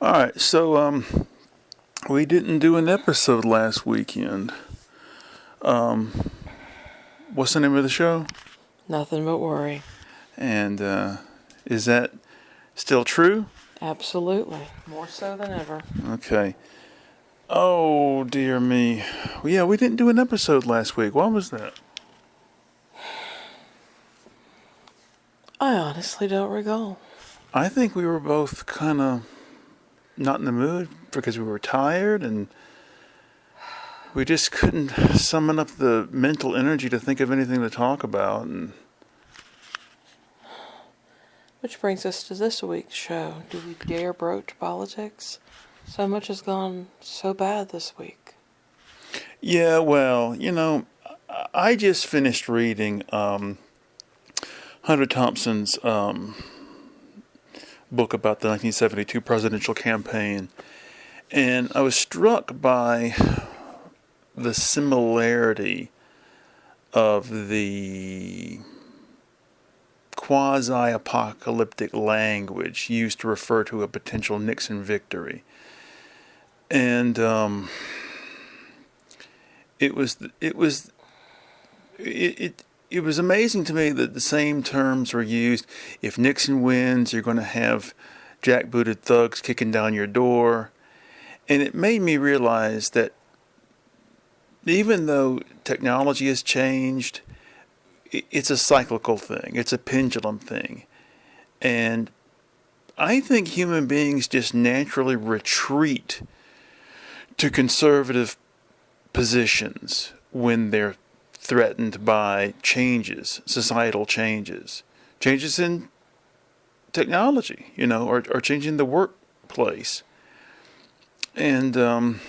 All right, so we didn't do an episode last weekend. What's the name of the show? Nothing but worry. And is that still true? Absolutely. More so than ever. Okay. Oh dear me. Yeah, we didn't do an episode last week. Why was that? I honestly don't recall. I think we were both kind of not in the mood because we were tired and we just couldn't summon up the mental energy to think of anything to talk about. And Which brings us to this week's show. Do we dare broach politics? So much has gone so bad this week. yeah, well, I just finished reading Hunter Thompson's book about the 1972 presidential campaign, and I was struck by the similarity of the quasi-apocalyptic language used to refer to a potential Nixon victory. And it was amazing to me that the same terms were used. If Nixon wins, you're going to have jackbooted thugs kicking down your door. And it made me realize that even though technology has changed, it's a cyclical thing. It's a pendulum thing. And I think human beings just naturally retreat to conservative positions when they're threatened by changes, societal changes, changes in technology, or changing the workplace. And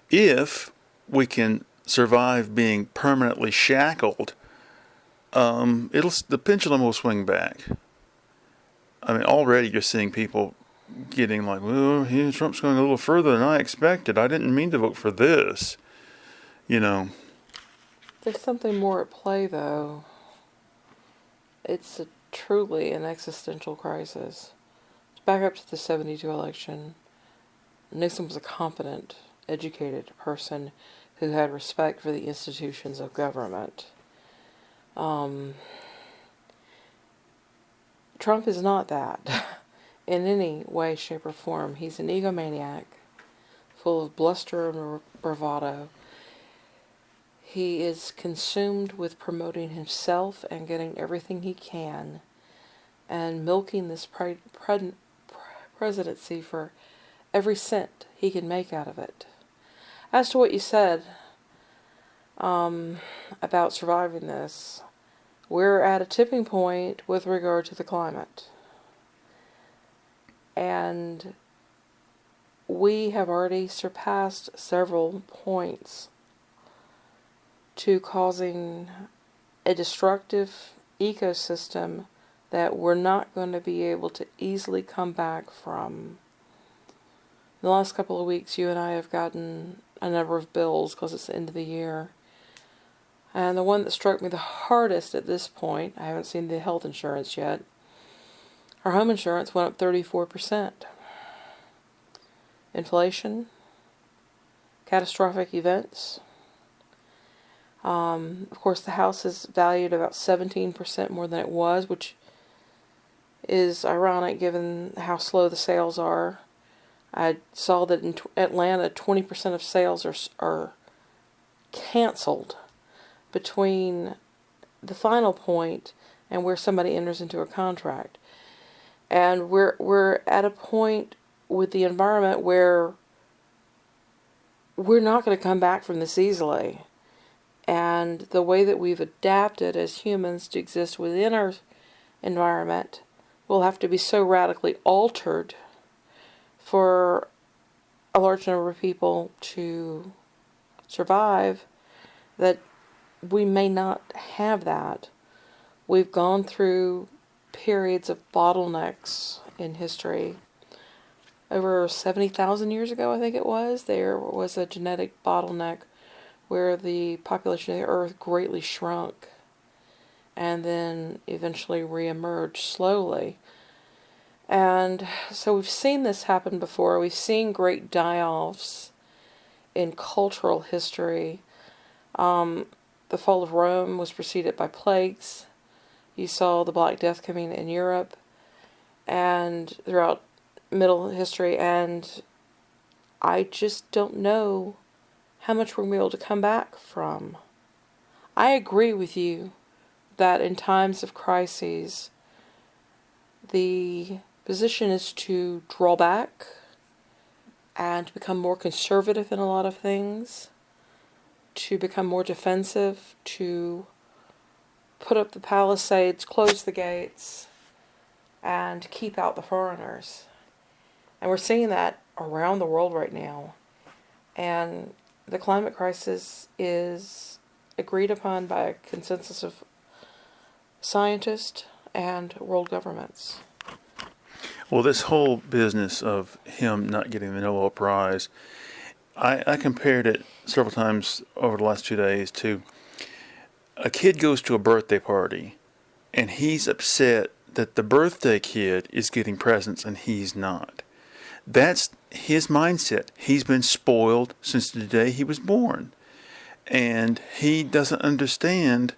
if we can survive being permanently shackled, the pendulum will swing back. I mean, already you're seeing people getting like, well, Trump's going a little further than I expected. I didn't mean to vote for this. There's something more at play, though. It's truly an existential crisis. Back up to the 72 election, Nixon was a competent, educated person who had respect for the institutions of government. Trump is not that in any way, shape, or form. He's an egomaniac, full of bluster and bravado. He is consumed with promoting himself and getting everything he can and milking this presidency for every cent he can make out of it. As to what you said about surviving this, we're at a tipping point with regard to the climate. And we have already surpassed several points to causing a destructive ecosystem that we're not going to be able to easily come back from. In the last couple of weeks, you and I have gotten a number of bills because it's the end of the year. And the one that struck me the hardest at this point, I haven't seen the health insurance yet, our home insurance went up 34%. Inflation, catastrophic events. Of course, the house is valued about 17% more than it was, which is ironic given how slow the sales are. I saw that in Atlanta, 20% of sales are canceled between the final point and where somebody enters into a contract. And we're at a point with the environment where we're not going to come back from this easily. And the way that we've adapted as humans to exist within our environment will have to be so radically altered for a large number of people to survive that we may not have that. We've gone through periods of bottlenecks in history. Over 70,000 years ago, I think it was, there was a genetic bottleneck where the population of the Earth greatly shrunk and then eventually reemerged slowly. And so we've seen this happen before. We've seen great die-offs in cultural history. The fall of Rome was preceded by plagues. You saw the Black Death coming in Europe and throughout Middle history, and I just don't know how much we're going to be able to come back from. I agree with you that in times of crises, the position is to draw back and to become more conservative in a lot of things, to become more defensive, to put up the palisades, close the gates, and keep out the foreigners. And we're seeing that around the world right now. And the climate crisis is agreed upon by a consensus of scientists and world governments. Well, this whole business of him not getting the Nobel Prize, I compared it several times over the last 2 days to a kid goes to a birthday party and he's upset that the birthday kid is getting presents and he's not. That's his mindset. He's been spoiled since the day he was born. And he doesn't understand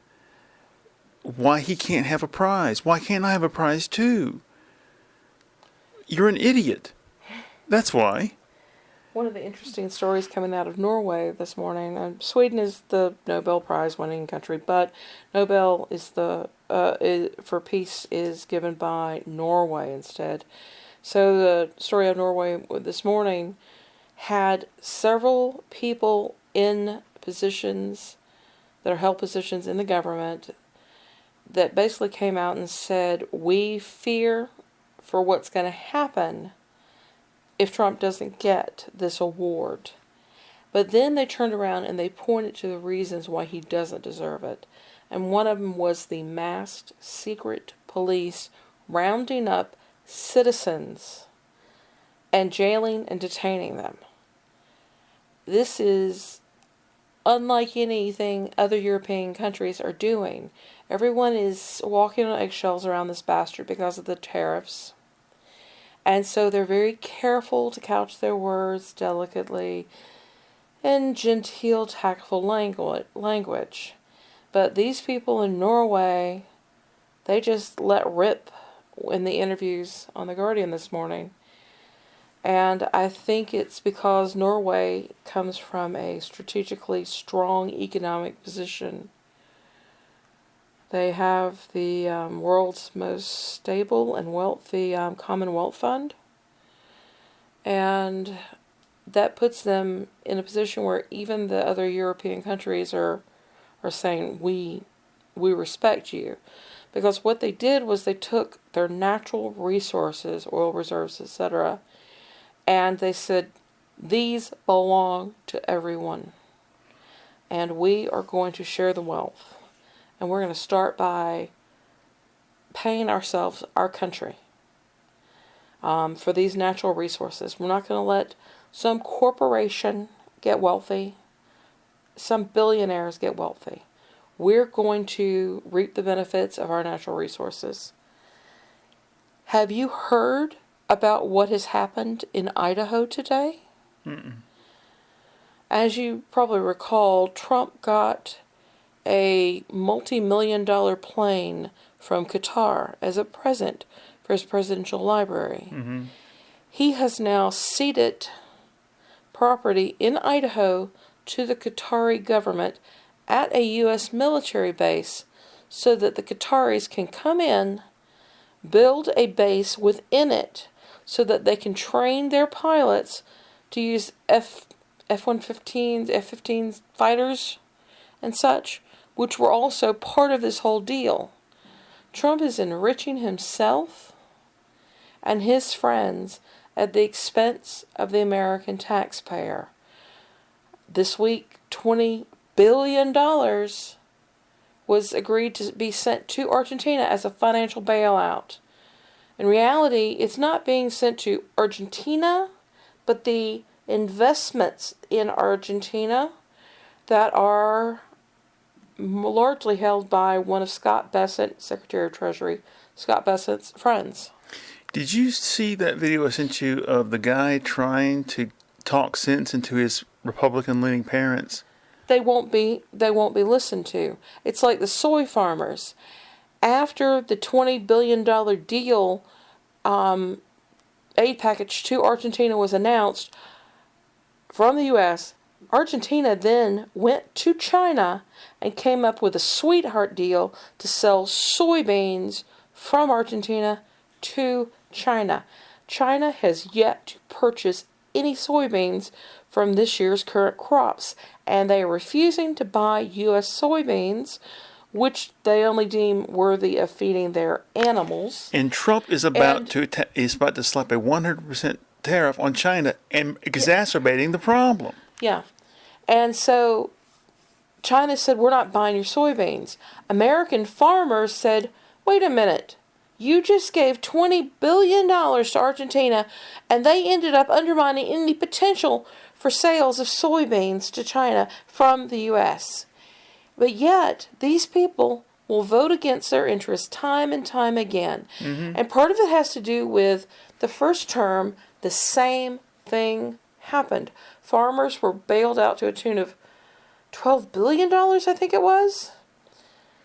why he can't have a prize. Why can't I have a prize too? You're an idiot. That's why. One of the interesting stories coming out of Norway this morning. Sweden is the Nobel Prize winning country, but Nobel is for peace is given by Norway instead. So the story of Norway this morning had several people in positions that are held positions in the government that basically came out and said, we fear for what's going to happen if Trump doesn't get this award. But then they turned around and they pointed to the reasons why he doesn't deserve it. And one of them was the masked secret police rounding up citizens and jailing and detaining them. This is unlike anything other European countries are doing. Everyone is walking on eggshells around this bastard because of the tariffs. And so they're very careful to couch their words delicately in genteel, tactful language. But these people in Norway, they just let rip in the interviews on The Guardian this morning. And I think it's because Norway comes from a strategically strong economic position. They have the world's most stable and wealthy Commonwealth Fund. And that puts them in a position where even the other European countries are saying, we respect you. Because what they did was they took their natural resources, oil reserves, etc., and they said, these belong to everyone. And we are going to share the wealth. And we're going to start by paying ourselves, our country, for these natural resources. We're not going to let some corporation get wealthy, some billionaires get wealthy. We're going to reap the benefits of our natural resources. Have you heard about what has happened in Idaho today? Mm-mm. As you probably recall, Trump got a multi-million-dollar plane from Qatar as a present for his presidential library. Mm-hmm. He has now ceded property in Idaho to the Qatari government at a U.S. military base so that the Qataris can come in, build a base within it so that they can train their pilots to use F-115s, F-15 fighters and such, which were also part of this whole deal. Trump is enriching himself and his friends at the expense of the American taxpayer. This week, $20 billion was agreed to be sent to Argentina as a financial bailout. In reality, it's not being sent to Argentina, but the investments in Argentina that are largely held by one of Scott Bessent, Secretary of Treasury, Scott Bessent's friends. Did you see that video I sent you of the guy trying to talk sense into his Republican-leaning parents? They won't be listened to. It's like the soy farmers. After the $20 billion deal aid package to Argentina was announced from the U.S., Argentina then went to China and came up with a sweetheart deal to sell soybeans from Argentina to China. China has yet to purchase any soybeans from this year's current crops, and they are refusing to buy U.S. soybeans, which they only deem worthy of feeding their animals. And Trump is about to slap a 100% tariff on China and exacerbating the problem. Yeah. And so China said, we're not buying your soybeans. American farmers said, wait a minute. You just gave $20 billion to Argentina, and they ended up undermining any potential for sales of soybeans to China from the U.S. But yet, these people will vote against their interests time and time again. Mm-hmm. And part of it has to do with the first term, the same thing happened. Farmers were bailed out to a tune of $12 billion, I think it was,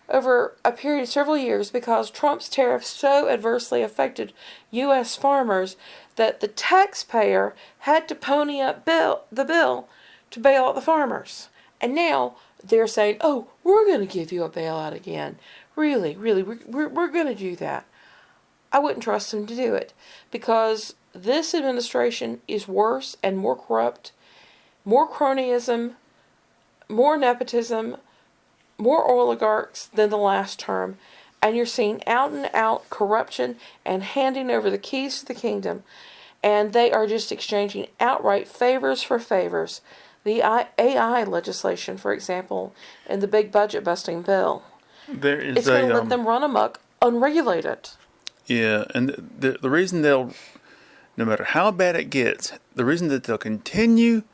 over a period of several years because Trump's tariffs so adversely affected U.S. farmers that the taxpayer had to pony up the bill to bail out the farmers. And now they're saying, oh, we're going to give you a bailout again. Really, we're going to do that. I wouldn't trust them to do it because this administration is worse and more corrupt, more cronyism, more nepotism, more oligarchs than the last term. And you're seeing out and out corruption and handing over the keys to the kingdom. And they are just exchanging outright favors for favors. The AI legislation, for example, and the big budget busting bill. It's going to let them run amok unregulated. Yeah, and the reason no matter how bad it gets, the reason that they'll continue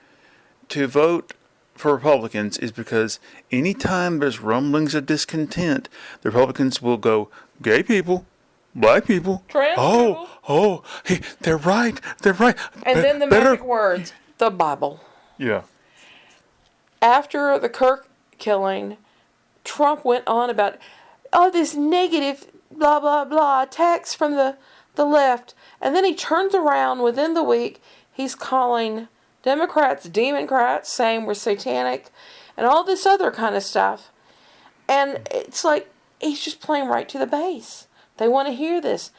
to vote for Republicans is because anytime there's rumblings of discontent, the Republicans will go, gay people, black people, trans people. Hey, they're right. And then the magic words, the Bible. Yeah. After the Kirk killing, Trump went on about this negative blah, blah, blah attacks from the left. And then he turns around within the week. He's calling Democrats Democrats, saying we're satanic and all this other kind of stuff. And it's like he's just playing right to the base. They want to hear this.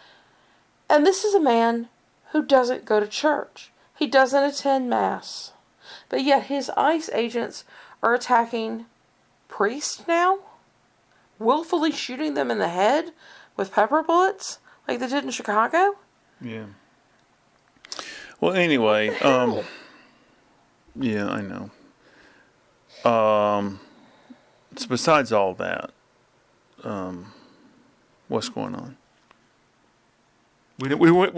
And this is a man who doesn't go to church. He doesn't attend Mass. But yet his ICE agents are attacking priests now, willfully shooting them in the head with pepper bullets like they did in Chicago. Yeah. Well, anyway, yeah, I know. So besides all that, what's going on? We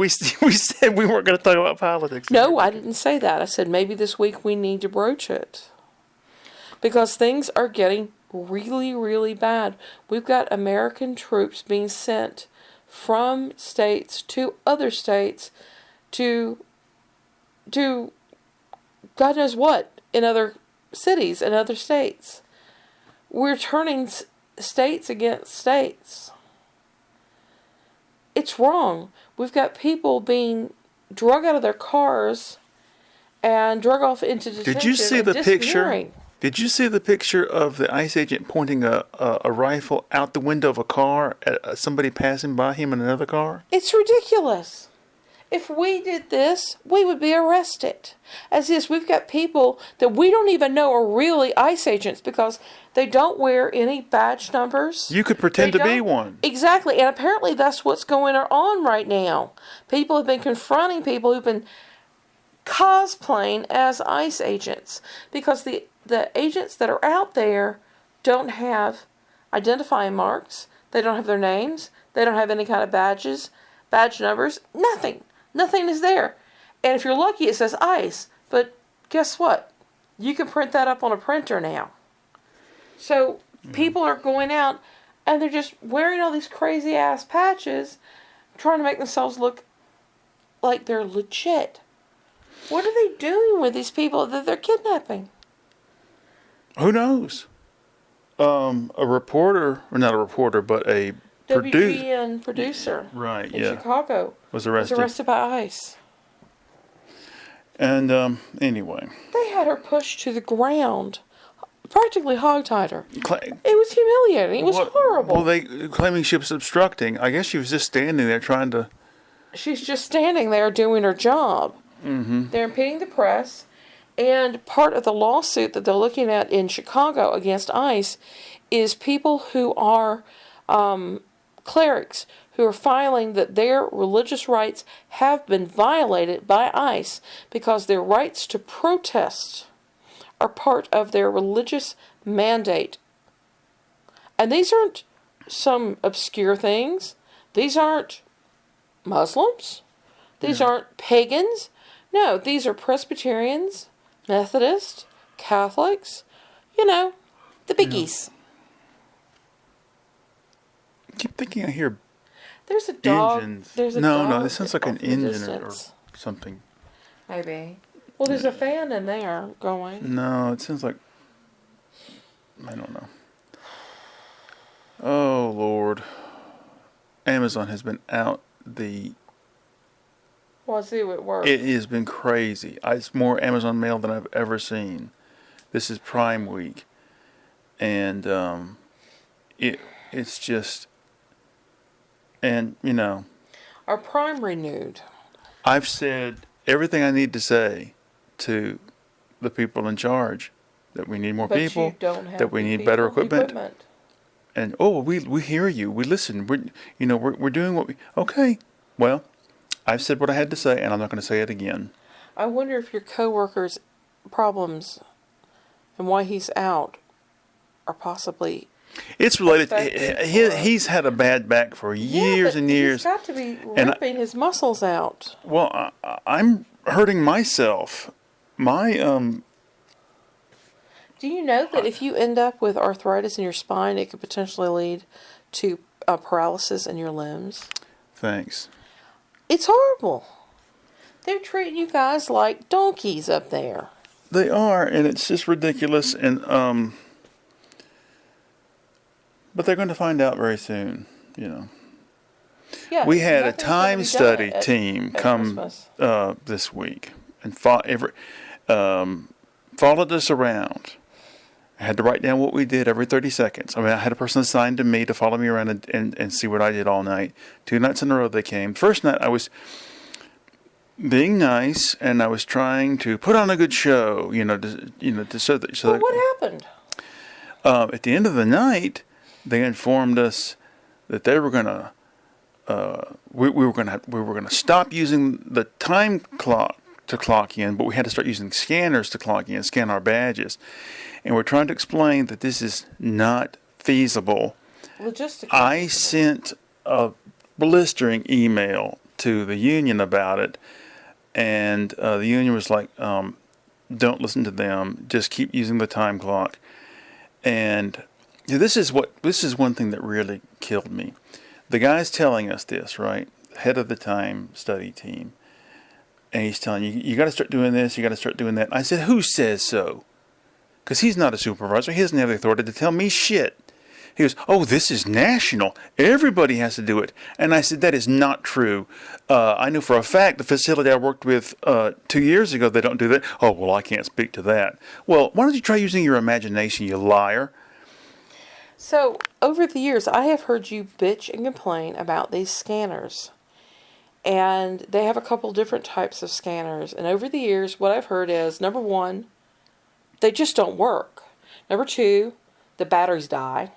said we weren't going to talk about politics. No, I didn't say that. I said maybe this week we need to broach it. Because things are getting really, really bad. We've got American troops being sent from states to other states to God knows what in other cities and other states. We're turning states against states. It's wrong. We've got people being drug out of their cars and drug off into detention. Did you see the picture? Did you see the picture of the ICE agent pointing a rifle out the window of a car at somebody passing by him in another car? It's ridiculous. If we did this, we would be arrested. As is, we've got people that we don't even know are really ICE agents because they don't wear any badge numbers. You could pretend to be one. Exactly, and apparently that's what's going on right now. People have been confronting people who've been cosplaying as ICE agents because the agents that are out there don't have identifying marks. They don't have their names. They don't have any kind of badges, badge numbers, nothing. Nothing is there. And if you're lucky, it says ICE. But guess what? You can print that up on a printer now. So people are going out and they're just wearing all these crazy ass patches, trying to make themselves look like they're legit. What are they doing with these people that they're kidnapping? Who knows? A reporter, or not a reporter, but a WGN producer right, in yeah, Chicago was was arrested. arrested by ICE. And anyway, They had her pushed to the ground, practically hogtied her. cla- It was humiliating. It was horrible. Well, they claiming she was obstructing. I guess she was just standing there trying to. She's just standing there doing her job. Mm-hmm. They're impeding the press. And part of the lawsuit that they're looking at in Chicago against ICE is people who are clerics who are filing that their religious rights have been violated by ICE because their rights to protest are part of their religious mandate. And these aren't some obscure things. These aren't Muslims. These aren't pagans. No, these are Presbyterians, Methodists, Catholics, the biggies. I keep thinking I hear There's a dog. engines. There's a no, dog this sounds like an off in the engine or distance. something. Maybe. Well, there's a fan in there going. No, it sounds like. I don't know. Oh, Lord. Amazon has been out the. Well, let's see what works. It has been crazy. It's more Amazon mail than I've ever seen. This is Prime Week. And it's just. And, Our Prime renewed. I've said everything I need to say to the people in charge. That we need more But people. you don't have that we the need better people equipment. And we hear you. We listen. We're doing what we. Okay. Well, I've said what I had to say, and I'm not going to say it again. I wonder if your coworkers' problems and why he's out are possibly. It's related. Affecting He's had a bad back for years but and years. He's got to be And ripping his muscles out. Well, I'm hurting myself. My Do you know that if you end up with arthritis in your spine, it could potentially lead to paralysis in your limbs? Thanks. It's horrible. They're treating you guys like donkeys up there. They are, and it's just ridiculous. And but they're going to find out very soon. Yeah, We had a nothing's gonna time be done study at team come Christmas. this week and followed us around. I had to write down what we did every 30 seconds. I mean, I had a person assigned to me to follow me around and see what I did all night. 2 nights in a row they came. First night I was being nice and I was trying to put on a good show, so that. Well, what happened? At the end of the night, they informed us that they were going to. We were going to stop using the time clock to clock in, but we had to start using scanners to clock in, scan our badges. And we're trying to explain that this is not feasible. Logistically. I sent a blistering email to the union about it, and the union was like, don't listen to them, just keep using the time clock. And this is one thing that really killed me. The guy's telling us this, right? Head of the time study team. And he's telling you got to start doing this, you got to start doing that. I said, who says so? Because he's not a supervisor. He doesn't have the authority to tell me shit. He goes, oh, this is national. Everybody has to do it. And I said, that is not true. I know for a fact the facility I worked with 2 years ago, they don't do that. Oh, well, I can't speak to that. Well, why don't you try using your imagination, you liar? So, over the years, I have heard you bitch and complain about these scanners. And they have a couple different types of scanners. And over the years, what I've heard is, number one, they just don't work. Number two, the batteries die.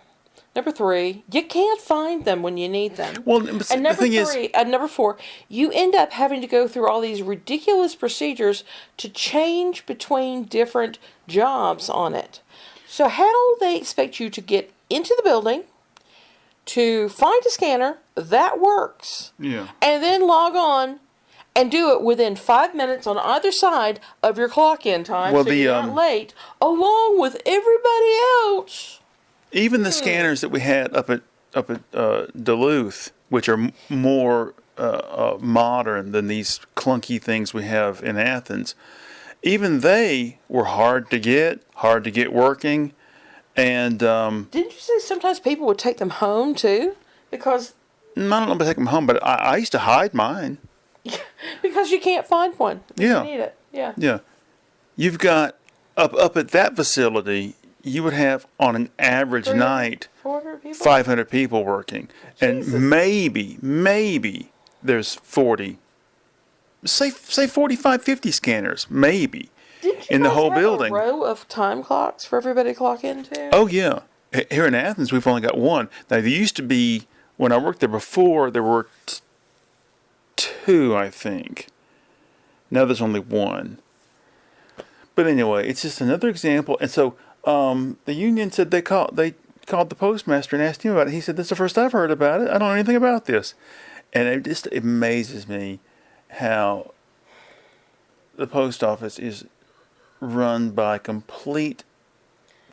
Number three, you can't find them when you need them. Well, and the number thing is, three, and number four, you end up having to go through all these ridiculous procedures to change between different jobs on it. So how do they expect you to get into the building, to find a scanner that works, yeah. and then log on and do it within 5 minutes on either side of your clock-in time, Well, so you're not late, along with everybody else? Even the scanners that we had up at Duluth, which are more modern than these clunky things we have in Athens. Even they were hard to get working, and Didn't you say sometimes people would take them home too? Because I don't know if I take them home, but I used to hide mine. because you can't find one. Yeah. You need it. Yeah. Yeah, you've got up at that facility, you would have on an average 300, night 400 people. 500 people working, Jesus. and maybe there's 40. Say 45, 50 scanners, maybe. Didn't you in the guys whole have building. a row of time clocks for everybody to clock into? Oh yeah, here in Athens we've only got one. Now there used to be, when I worked there before, there were two, I think. Now there's only one. But anyway, it's just another example. And so the union said they called the postmaster and asked him about it. He said, "This is the first I've heard about it. I don't know anything about this." And it just amazes me how the post office is run by complete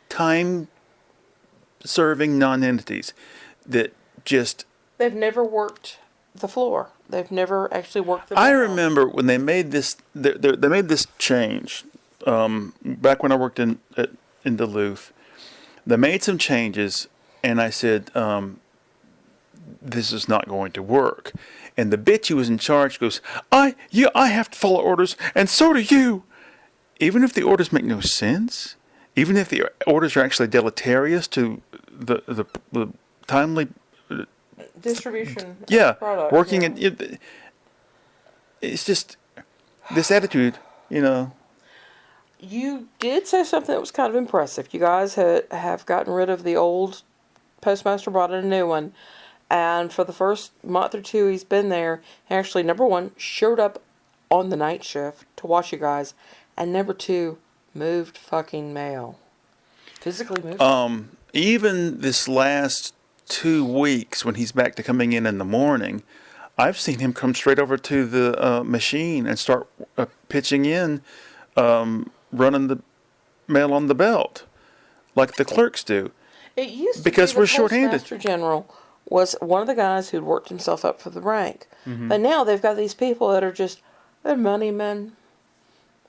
time-serving non-entities that just... They've never worked the floor. They've never actually worked the I mail. remember when they made this, they made this change back when I worked in Duluth. They made some changes, and I said, "This is not going to work." And the bitch who was in charge goes, I have to follow orders, and so do you." Even if the orders make no sense, even if the orders are actually deleterious to the timely Distribution. yeah, Of product, working yeah. it's just this attitude, you know. You did say something that was kind of impressive. You guys have gotten rid of the old postmaster, brought in a new one. And for the first month or two he's been there, he actually, number one, showed up on the night shift to watch you guys. And number two, moved fucking mail. Physically moved. Even this last 2 weeks, when he's back to coming in the morning, I've seen him come straight over to the machine and start pitching in, running the mail on the belt, like the clerks do. It used to because be we're the shorthanded. Postmaster General was one of the guys who'd worked himself up for the rank. Mm-hmm. But now they've got these people that are just, they're money men.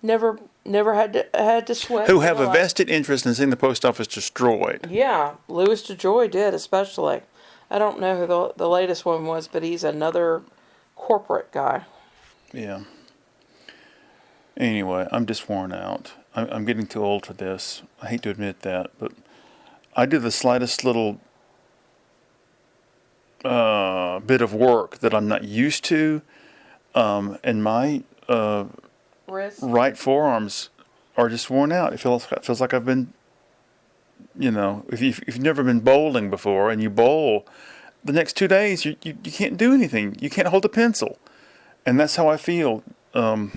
Never had to sweat. Who have in a their life. vested interest in seeing the post office destroyed. Yeah, Louis DeJoy did especially. I don't know who the latest one was, but he's another corporate guy. Yeah. Anyway, I'm just worn out. I'm getting too old for this. I hate to admit that, but I do the slightest little bit of work that I'm not used to, and my Wrist. right forearms are just worn out. It feels like I've been, if you've never been bowling before and you bowl, the next 2 days you can't do anything. You can't hold a pencil, and that's how I feel. Oh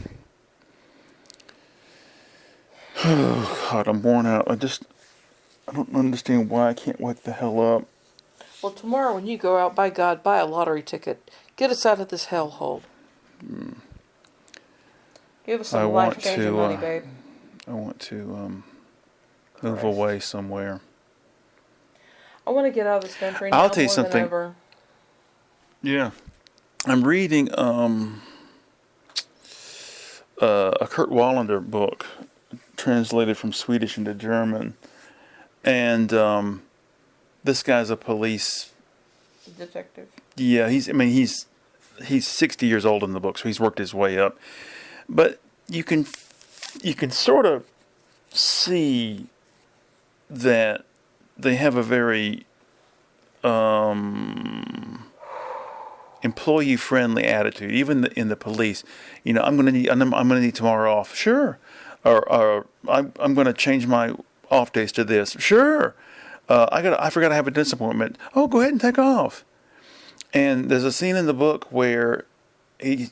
God, I'm worn out. I don't understand why I can't wake the hell up. Well, tomorrow when you go out, by God, buy a lottery ticket. Get us out of this hellhole. Give us some life-changing money, babe. I want to move away somewhere. I want to get out of this country now I'll tell you more than something. ever. Yeah, I'm reading a Kurt Wallander book, translated from Swedish into German, and this guy's a police Detective. Yeah, he's 60 years old in the book, so he's worked his way up. But you can sort of see that they have a very employee-friendly attitude, even in the police. I'm gonna need tomorrow off. Sure, or I'm gonna change my off days to this. Sure, I forgot I have a dentist appointment. Oh, go ahead and take off. And there's a scene in the book where he